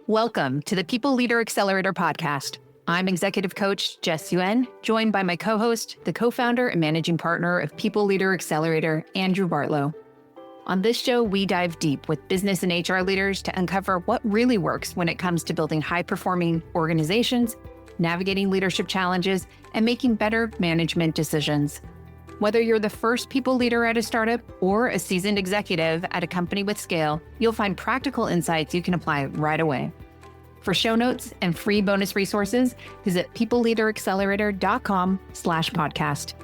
Welcome to the People Leader Accelerator Podcast. I'm executive coach Jess Yuen, joined by my co-host, the co-founder and managing partner of People Leader Accelerator, Andrew Bartlow. On this show, we dive deep with business and HR leaders to uncover what really works when it comes to building high-performing organizations, navigating leadership challenges, and making better management decisions. Whether you're the first people leader at a startup or a seasoned executive at a company with scale, you'll find practical insights you can apply right away. For show notes and free bonus resources, visit peopleleaderaccelerator.com/podcast.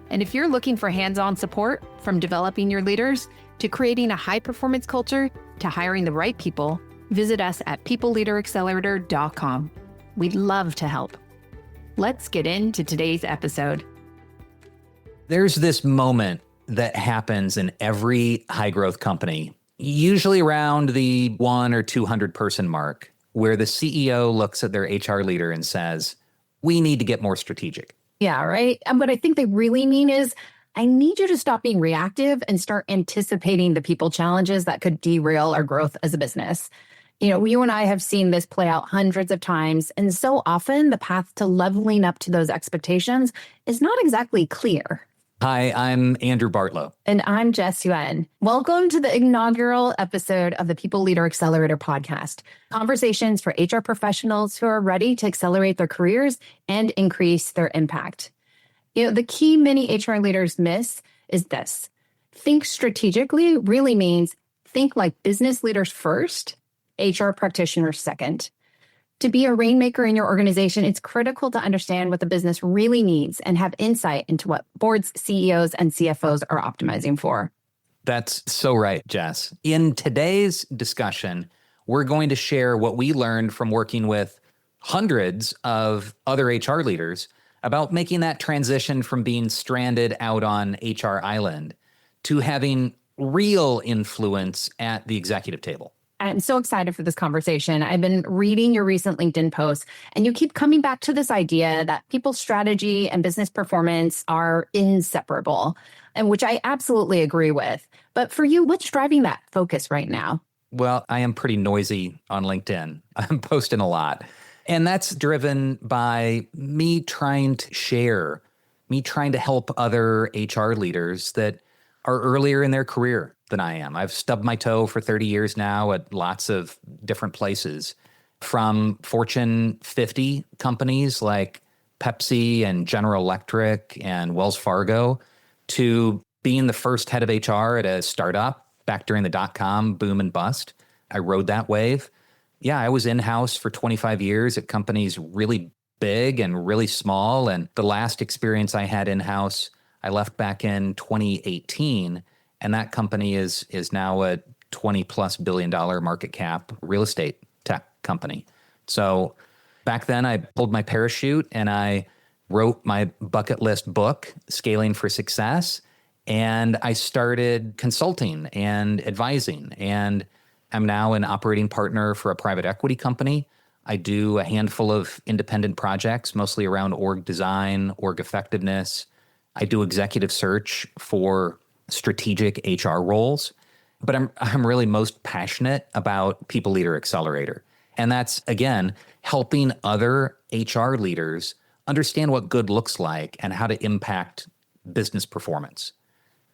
And if you're looking for hands-on support from developing your leaders to creating a high-performance culture to hiring the right people, visit us at peopleleaderaccelerator.com. We'd love to help. Let's get into today's episode. There's this moment that happens in every high growth company, usually around the 100 or 200 person mark, where the CEO looks at their HR leader and says, we need to get more strategic. Yeah, right. And what I think they really mean is, I need you to stop being reactive and start anticipating the people challenges that could derail our growth as a business. You and I have seen this play out hundreds of times. And so often the path to leveling up to those expectations is not exactly clear. Hi, I'm Andrew Bartlow. And I'm Jess Yuen. Welcome to the inaugural episode of the People Leader Accelerator Podcast. Conversations for HR professionals who are ready to accelerate their careers and increase their impact. The key many HR leaders miss is this. Think strategically really means think like business leaders first, HR practitioners second. To be a rainmaker in your organization, it's critical to understand what the business really needs and have insight into what boards, CEOs, and CFOs are optimizing for. That's so right, Jess. In today's discussion, we're going to share what we learned from working with hundreds of other HR leaders about making that transition from being stranded out on HR Island to having real influence at the executive table. I'm so excited for this conversation. I've been reading your recent LinkedIn posts, and you keep coming back to this idea that people's strategy and business performance are inseparable, and which I absolutely agree with. But for you, what's driving that focus right now? Well, I am pretty noisy on LinkedIn. I'm posting a lot. And that's driven by me trying to share, me trying to help other HR leaders that are earlier in their career than I am. I've stubbed my toe for 30 years now at lots of different places, from Fortune 50 companies like Pepsi and General Electric and Wells Fargo, to being the first head of HR at a startup back during the dot-com boom and bust. I rode that wave. Yeah, I was in-house for 25 years at companies really big and really small. And the last experience I had in-house, I left back in 2018. And that company is now a $20+ billion market cap real estate tech company. So back then I pulled my parachute and I wrote my bucket list book, Scaling for Success. And I started consulting and advising. And I'm now an operating partner for a private equity company. I do a handful of independent projects, mostly around org design, org effectiveness. I do executive search for strategic HR roles, but I'm really most passionate about People Leader Accelerator. And that's, again, helping other HR leaders understand what good looks like and how to impact business performance.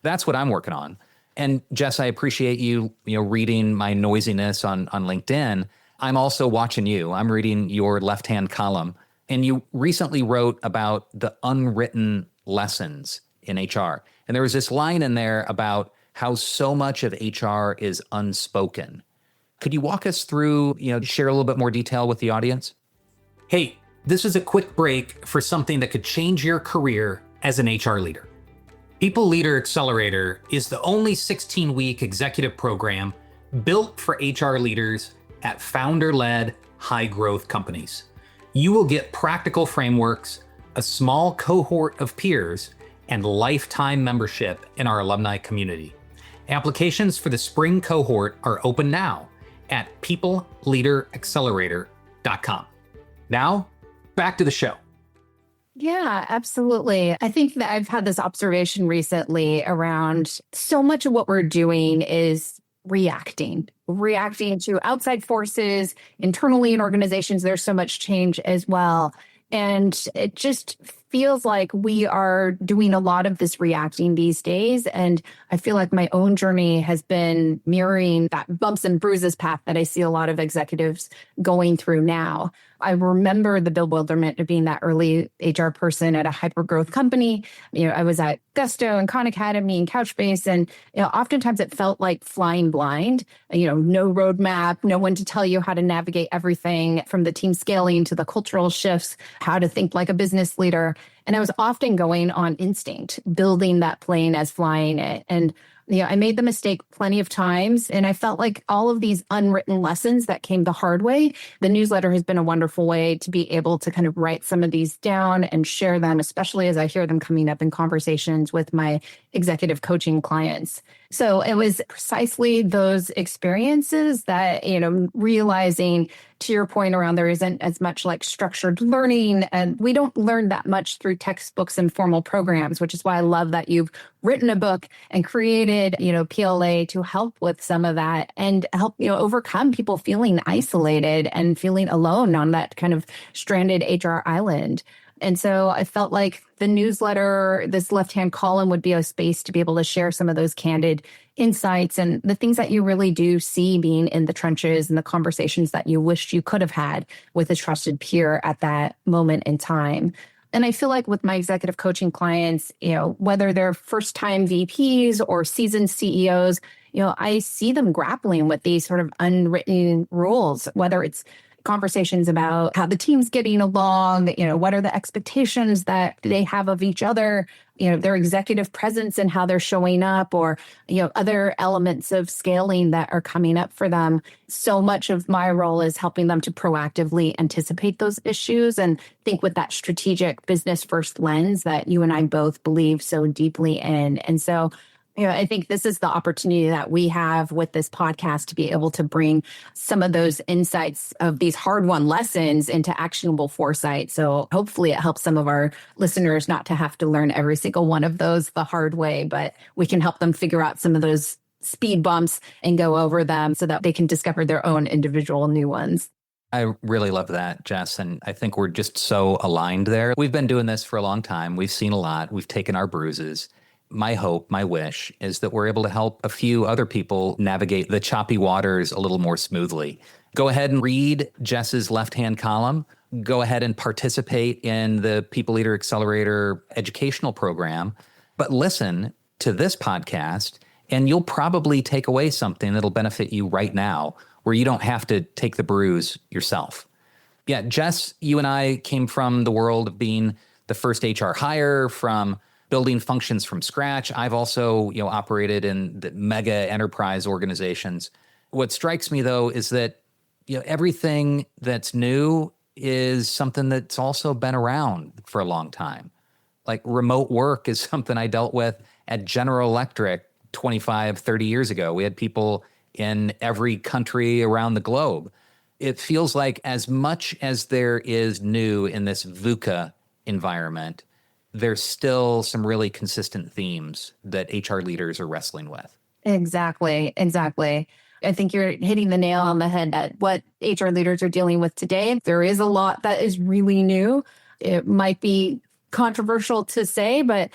That's what I'm working on. And Jess, I appreciate you reading my noisiness on LinkedIn. I'm also watching you. I'm reading your left-hand column. And you recently wrote about the unwritten lessons in HR. And there was this line in there about how so much of HR is unspoken. Could you walk us through, share a little bit more detail with the audience? Hey, this is a quick break for something that could change your career as an HR leader. People Leader Accelerator is the only 16-week executive program built for HR leaders at founder-led, high-growth companies. You will get practical frameworks, a small cohort of peers, and lifetime membership in our alumni community. Applications for the spring cohort are open now at peopleleaderaccelerator.com. Now, back to the show. Yeah, absolutely. I think that I've had this observation recently around so much of what we're doing is reacting to outside forces, internally in organizations. There's so much change as well. And it just feels like we are doing a lot of this reacting these days. And I feel like my own journey has been mirroring that bumps and bruises path that I see a lot of executives going through now. I remember the bewilderment of being that early HR person at a hyper-growth company. I was at Gusto and Khan Academy and Couchbase, and oftentimes it felt like flying blind. No roadmap, no one to tell you how to navigate everything from the team scaling to the cultural shifts, how to think like a business leader. And I was often going on instinct, building that plane as flying it. And I made the mistake plenty of times, and I felt like all of these unwritten lessons that came the hard way. The newsletter has been a wonderful way to be able to kind of write some of these down and share them, especially as I hear them coming up in conversations with my executive coaching clients. So it was precisely those experiences that, realizing, to your point around there isn't as much like structured learning, and we don't learn that much through textbooks and formal programs, which is why I love that you've written a book and created, PLA to help with some of that and help, overcome people feeling isolated and feeling alone on that kind of stranded HR island. And so I felt like the newsletter, this left-hand column, would be a space to be able to share some of those candid insights and the things that you really do see being in the trenches and the conversations that you wished you could have had with a trusted peer at that moment in time. And I feel like with my executive coaching clients, whether they're first-time VPs or seasoned CEOs, I see them grappling with these sort of unwritten rules, whether it's conversations about how the team's getting along, what are the expectations that they have of each other, their executive presence and how they're showing up, or, other elements of scaling that are coming up for them. So much of my role is helping them to proactively anticipate those issues and think with that strategic business first lens that you and I both believe so deeply in. And so I think this is the opportunity that we have with this podcast to be able to bring some of those insights of these hard-won lessons into actionable foresight. So hopefully it helps some of our listeners not to have to learn every single one of those the hard way, but we can help them figure out some of those speed bumps and go over them so that they can discover their own individual new ones. I really love that, Jess. And I think we're just so aligned there. We've been doing this for a long time. We've seen a lot. We've taken our bruises. My hope, my wish is that we're able to help a few other people navigate the choppy waters a little more smoothly. Go ahead and read Jess's left-hand column. Go ahead and participate in the People Leader Accelerator educational program. But listen to this podcast, and you'll probably take away something that'll benefit you right now, where you don't have to take the bruise yourself. Yeah, Jess, you and I came from the world of being the first HR hire, from building functions from scratch. I've also, operated in the mega enterprise organizations. What strikes me, though, is that, everything that's new is something that's also been around for a long time. Like remote work is something I dealt with at General Electric 25, 30 years ago. We had people in every country around the globe. It feels like as much as there is new in this VUCA environment, there's still some really consistent themes that HR leaders are wrestling with. Exactly. I think you're hitting the nail on the head at what HR leaders are dealing with today. There is a lot that is really new. It might be controversial to say, but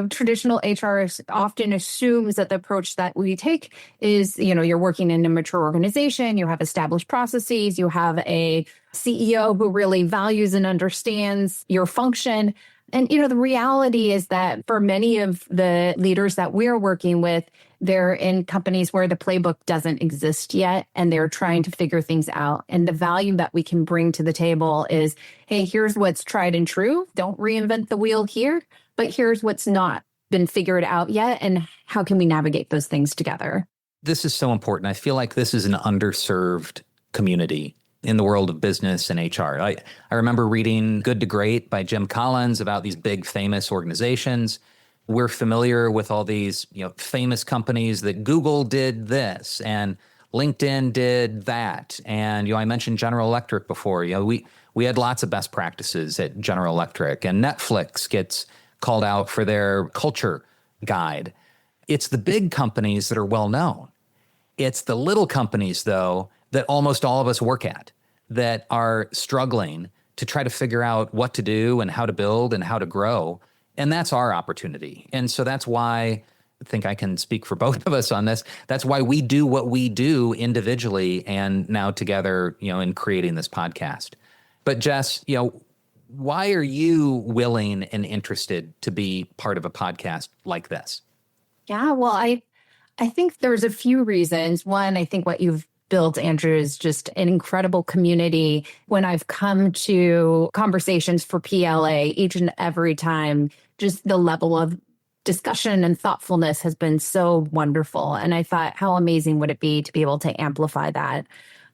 traditional HR often assumes that the approach that we take is, you're working in a mature organization, you have established processes, you have a CEO who really values and understands your function. And, the reality is that for many of the leaders that we're working with, they're in companies where the playbook doesn't exist yet, and they're trying to figure things out. And the value that we can bring to the table is, hey, here's what's tried and true. Don't reinvent the wheel here, but here's what's not been figured out yet. And how can we navigate those things together? This is so important. I feel like this is an underserved community in the world of business and HR. I remember reading Good to Great by Jim Collins about these big famous organizations. We're familiar with all these, famous companies that Google did this and LinkedIn did that. And, I mentioned General Electric before. We had lots of best practices at General Electric, and Netflix gets called out for their culture guide. It's the big companies that are well known. It's the little companies, though, that almost all of us work at that are struggling to try to figure out what to do and how to build and how to grow. And that's our opportunity. And so that's why I think I can speak for both of us on this. That's why we do what we do individually and now together, in creating this podcast. But Jess, why are you willing and interested to be part of a podcast like this? Yeah, well, I think there's a few reasons. One, I think what you've built, Andrew, is just an incredible community. When I've come to conversations for PLA, each and every time, just the level of discussion and thoughtfulness has been so wonderful. And I thought, how amazing would it be to be able to amplify that?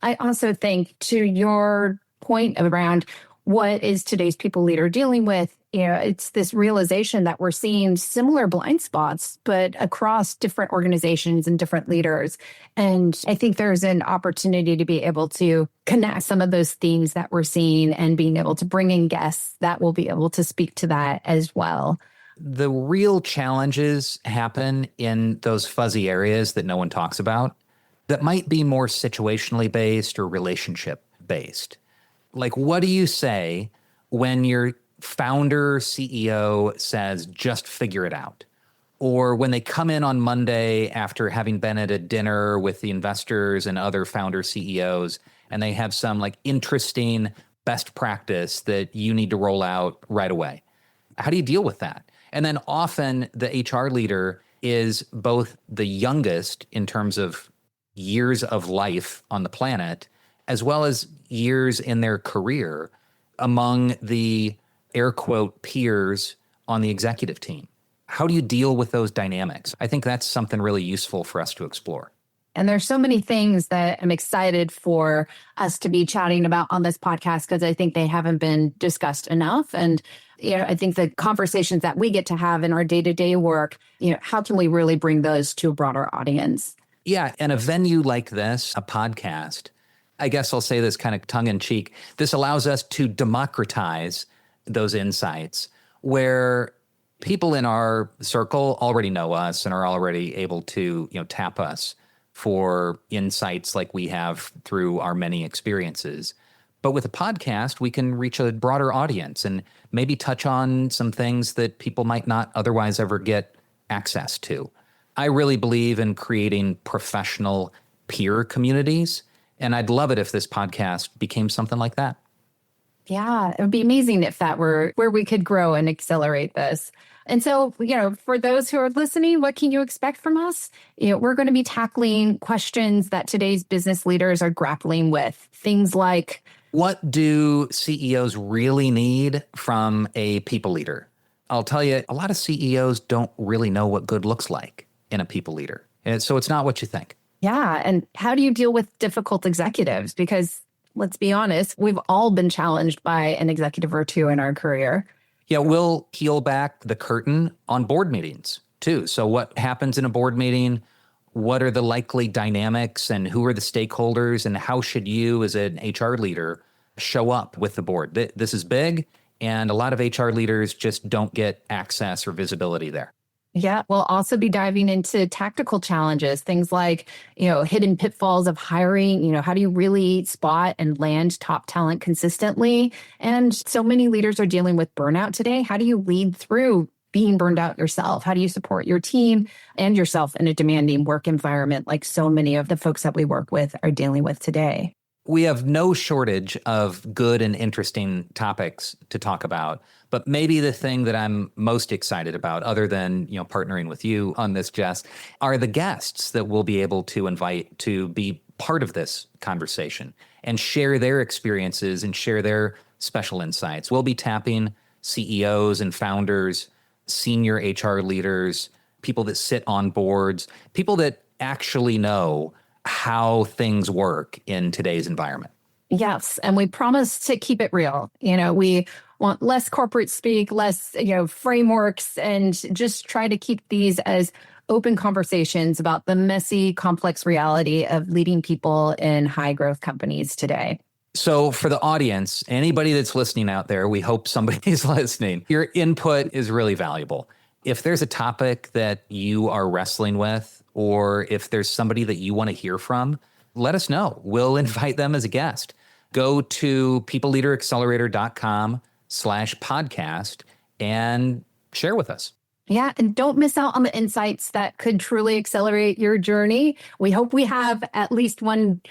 I also think, to your point around what is today's people leader dealing with, it's this realization that we're seeing similar blind spots, but across different organizations and different leaders. And I think there's an opportunity to be able to connect some of those themes that we're seeing and being able to bring in guests that will be able to speak to that as well. The real challenges happen in those fuzzy areas that no one talks about that might be more situationally based or relationship based. Like, what do you say when your founder CEO says, just figure it out? Or when they come in on Monday after having been at a dinner with the investors and other founder CEOs, and they have some interesting best practice that you need to roll out right away. How do you deal with that? And then often the HR leader is both the youngest in terms of years of life on the planet, as well as years in their career among the air quote peers on the executive team. How do you deal with those dynamics? I think that's something really useful for us to explore. And there's so many things that I'm excited for us to be chatting about on this podcast, because I think they haven't been discussed enough. And I think the conversations that we get to have in our day-to-day work, how can we really bring those to a broader audience? Yeah, and a venue like this, a podcast, I guess I'll say this kind of tongue in cheek, this allows us to democratize those insights where people in our circle already know us and are already able to, tap us for insights like we have through our many experiences. But with a podcast, we can reach a broader audience and maybe touch on some things that people might not otherwise ever get access to. I really believe in creating professional peer communities, and I'd love it if this podcast became something like that. Yeah, it would be amazing if that were where we could grow and accelerate this. And so, for those who are listening, what can you expect from us? We're going to be tackling questions that today's business leaders are grappling with. Things like, what do CEOs really need from a people leader? I'll tell you, a lot of CEOs don't really know what good looks like in a people leader. And so it's not what you think. Yeah. And how do you deal with difficult executives? Because let's be honest, we've all been challenged by an executive or two in our career. Yeah, we'll peel back the curtain on board meetings too. So what happens in a board meeting? What are the likely dynamics and who are the stakeholders, and how should you as an HR leader show up with the board? This is big, and a lot of HR leaders just don't get access or visibility there. Yeah, we'll also be diving into tactical challenges, things like, hidden pitfalls of hiring. How do you really spot and land top talent consistently? And so many leaders are dealing with burnout today. How do you lead through being burned out yourself? How do you support your team and yourself in a demanding work environment like so many of the folks that we work with are dealing with today? We have no shortage of good and interesting topics to talk about, but maybe the thing that I'm most excited about, other than partnering with you on this, Jess, are the guests that we'll be able to invite to be part of this conversation and share their experiences and share their special insights. We'll be tapping CEOs and founders, senior HR leaders, people that sit on boards, people that actually know how things work in today's environment. Yes. And we promise to keep it real. We want less corporate speak, less, frameworks, and just try to keep these as open conversations about the messy, complex reality of leading people in high growth companies today. So for the audience, anybody that's listening out there, we hope somebody is listening. Your input is really valuable. If there's a topic that you are wrestling with, or if there's somebody that you want to hear from, let us know. We'll invite them as a guest. Go to peopleleaderaccelerator.com/podcast and share with us. Yeah. And don't miss out on the insights that could truly accelerate your journey. We hope we have at least one,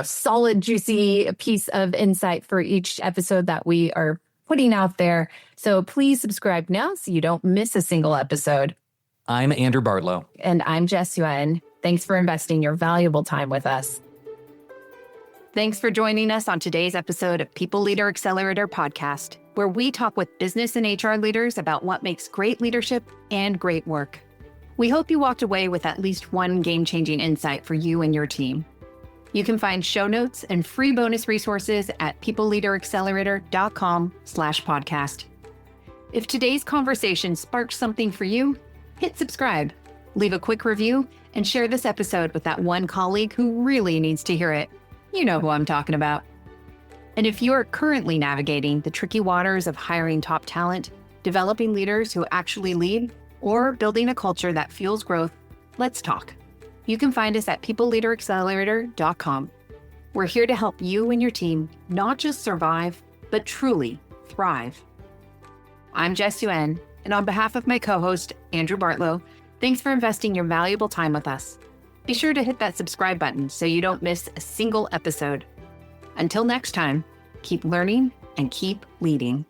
solid, juicy piece of insight for each episode that we are putting out there. So please subscribe now so you don't miss a single episode. I'm Andrew Bartlow. And I'm Jess Yuen. Thanks for investing your valuable time with us. Thanks for joining us on today's episode of People Leader Accelerator Podcast, where we talk with business and HR leaders about what makes great leadership and great work. We hope you walked away with at least one game-changing insight for you and your team. You can find show notes and free bonus resources at peopleleaderaccelerator.com/podcast. If today's conversation sparked something for you, hit subscribe, leave a quick review, and share this episode with that one colleague who really needs to hear it. You know who I'm talking about. And if you're currently navigating the tricky waters of hiring top talent, developing leaders who actually lead, or building a culture that fuels growth, let's talk. You can find us at peopleleaderaccelerator.com. We're here to help you and your team not just survive, but truly thrive. I'm Jess Yuen, and on behalf of my co-host, Andrew Bartlow, thanks for investing your valuable time with us. Be sure to hit that subscribe button so you don't miss a single episode. Until next time, keep learning and keep leading.